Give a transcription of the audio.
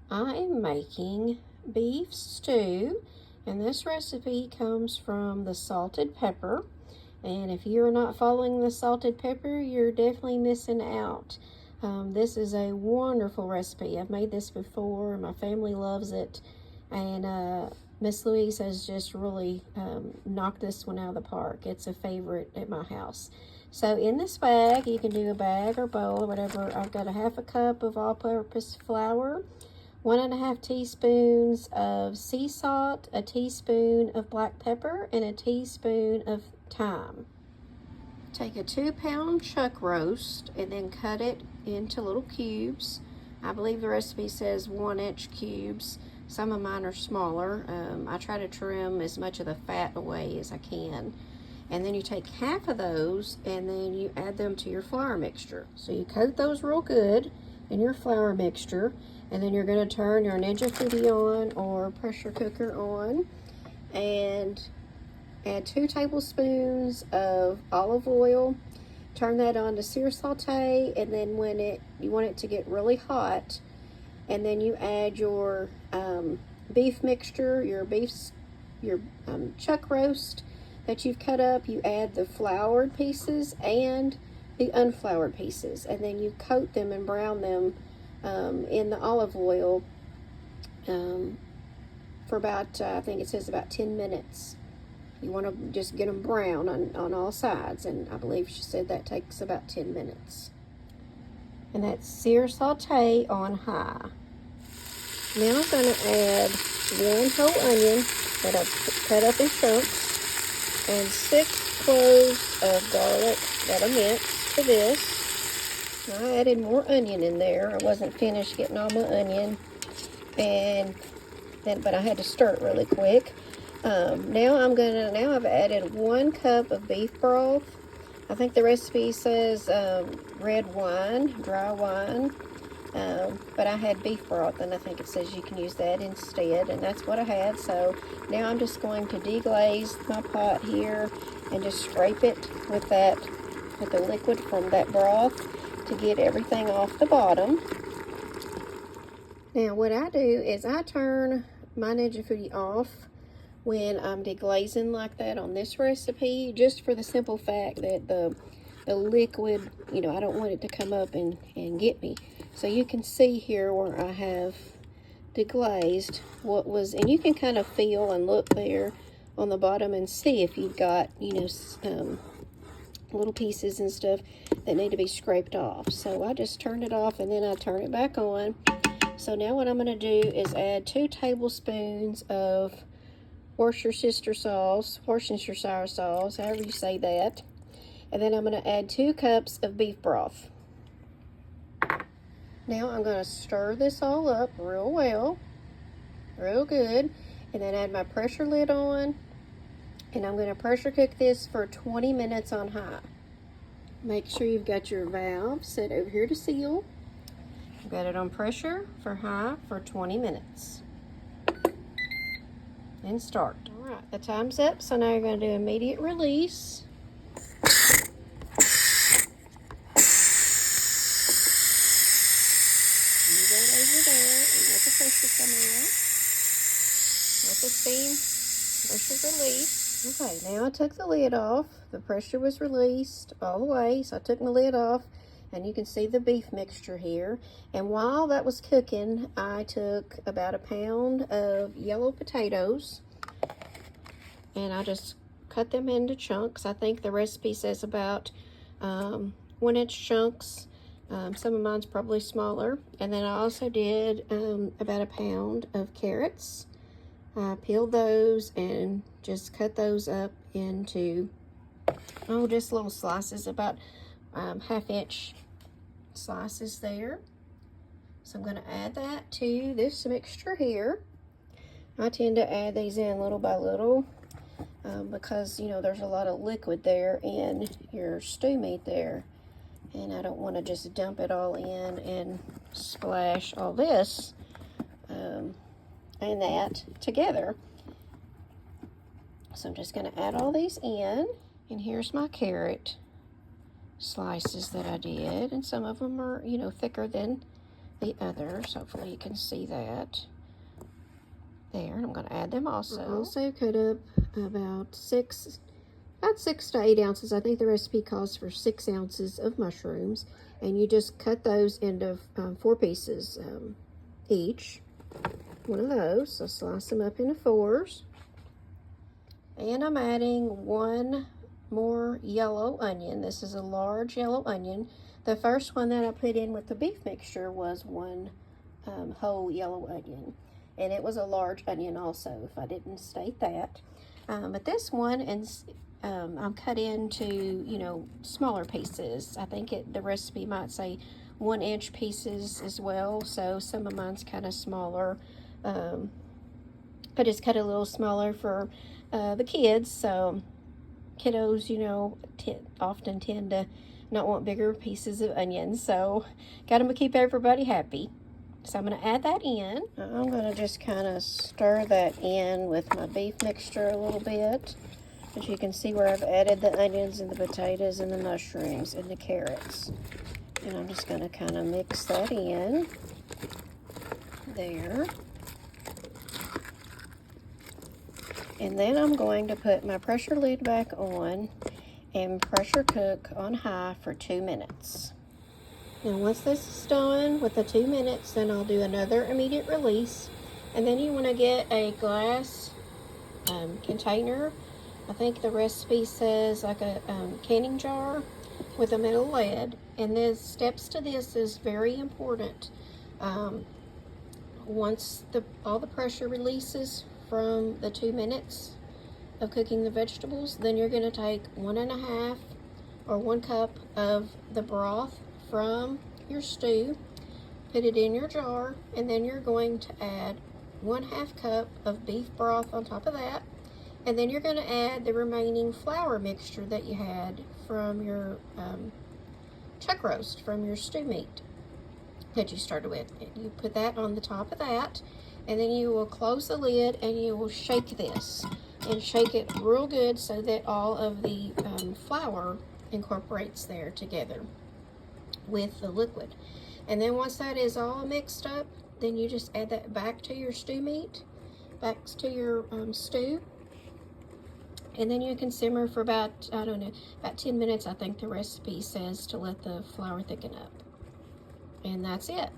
I am making beef stew, and this recipe comes from the salted pepper. And if you're not following the salted pepper, you're definitely missing out. This is a wonderful recipe. I've made this before. My family loves it. And Miss Louise has just really knocked this one out of the park. It's a favorite at my house. So in this bag, you can do a bag or bowl or whatever. I've got a half a cup of all-purpose flour, 1.5 teaspoons of sea salt, a teaspoon of black pepper, and a teaspoon of thyme. Take a 2-pound chuck roast and then cut it into little cubes. I believe the recipe says 1-inch cubes. Some of mine are smaller. I try to trim as much of the fat away as I can. And then you take half of those and then you add them to your flour mixture. So you coat those real good in your flour mixture, and then you're going to turn your Ninja Foodi on or pressure cooker on and add 2 tablespoons of olive oil. Turn that on to sear saute, and then when you want it to get really hot, and then you add your beef mixture, your chuck roast that you've cut up. You add the floured pieces and the unfloured pieces, and then you coat them and brown them in the olive oil for about, I think it says about 10 minutes. You want to just get them brown on all sides, and I believe she said that takes about 10 minutes. And that's sear saute on high. Now I'm going to add 1 whole onion that I've cut up in chunks and 6 cloves of garlic that I minced to this. Now I added more onion in there. I wasn't finished getting all my onion, but I had to stir it really quick. Now I've added 1 cup of beef broth. I think the recipe says red wine, dry wine, but I had beef broth, and I think it says you can use that instead, and that's what I had. So now I'm just going to deglaze my pot here and just scrape it with the liquid from that broth to get everything off the bottom. Now what I do is I turn my Ninja Foodi off when I'm deglazing like that on this recipe, just for the simple fact that the liquid, I don't want it to come up and get me. So you can see here where I have deglazed and you can kind of feel and look there on the bottom and see if you've got, little pieces and stuff that need to be scraped off. So I just turned it off and then I turn it back on. So now what I'm going to do is add 2 tablespoons of Worcestershire sauce, however you say that. And then I'm going to add 2 cups of beef broth. Now I'm going to stir this all up real well, real good, and then add my pressure lid on, and I'm going to pressure cook this for 20 minutes on high. Make sure you've got your valve set over here to seal. I've got it on pressure for high for 20 minutes. And start. All right, the time's up, so now you're going to do immediate release. Move that over there and let the pressure come out. Let the steam pressure release. Okay, now I took the lid off. The pressure was released all the way, so I took my lid off, and you can see the beef mixture here. And while that was cooking, I took about 1 pound of yellow potatoes, and I just cut them into chunks. I think the recipe says about 1-inch chunks. Some of mine's probably smaller. And then I also did about 1 pound of carrots. I peeled those and just cut those up into, just little slices, about 1/2-inch slices there. So I'm going to add that to this mixture here. I tend to add these in little by little because, there's a lot of liquid there in your stew meat there. And I don't want to just dump it all in and splash all this and that together. So I'm just going to add all these in. And here's my carrot slices that I did. And some of them are, thicker than the others. Hopefully you can see that. There, and I'm going to add them also. I also cut up about 6 to 8 ounces. I think the recipe calls for 6 ounces of mushrooms, and you just cut those into 4 pieces each. One of those, so slice them up into 4s. And I'm adding 1 more yellow onion. This is a large yellow onion. The first one that I put in with the beef mixture was 1 whole yellow onion, and it was a large onion also, if I didn't state that. But this one, and I'm cut into, you know, smaller pieces. I think the recipe might say 1-inch pieces as well, so some of mine's kind of smaller. I just cut a little smaller for the kids, so kiddos, you know, often tend to not want bigger pieces of onions, so got to keep everybody happy. So I'm going to add that in. I'm going to just kind of stir that in with my beef mixture a little bit. As you can see where I've added the onions and the potatoes and the mushrooms and the carrots. And I'm just going to kind of mix that in. There. And then I'm going to put my pressure lid back on and pressure cook on high for 2 minutes. Now once this is done with the 2 minutes, then I'll do another immediate release. And then you want to get a glass container. I think the recipe says like a canning jar with a metal lid. And the steps to this is very important. Once all the pressure releases from the 2 minutes of cooking the vegetables, then you're going to take 1.5 or 1 cup of the broth from your stew, put it in your jar, and then you're going to add 1/2 cup of beef broth on top of that, and then you're going to add the remaining flour mixture that you had from your chuck roast, from your stew meat that you started with. You put that on the top of that, and then you will close the lid and you will shake this and shake it real good so that all of the flour incorporates there together with the liquid. And then once that is all mixed up, then you just add that back to your stew meat, back to your stew, and then you can simmer for about, I don't know, about 10 minutes, I think the recipe says, to let the flour thicken up. And that's it.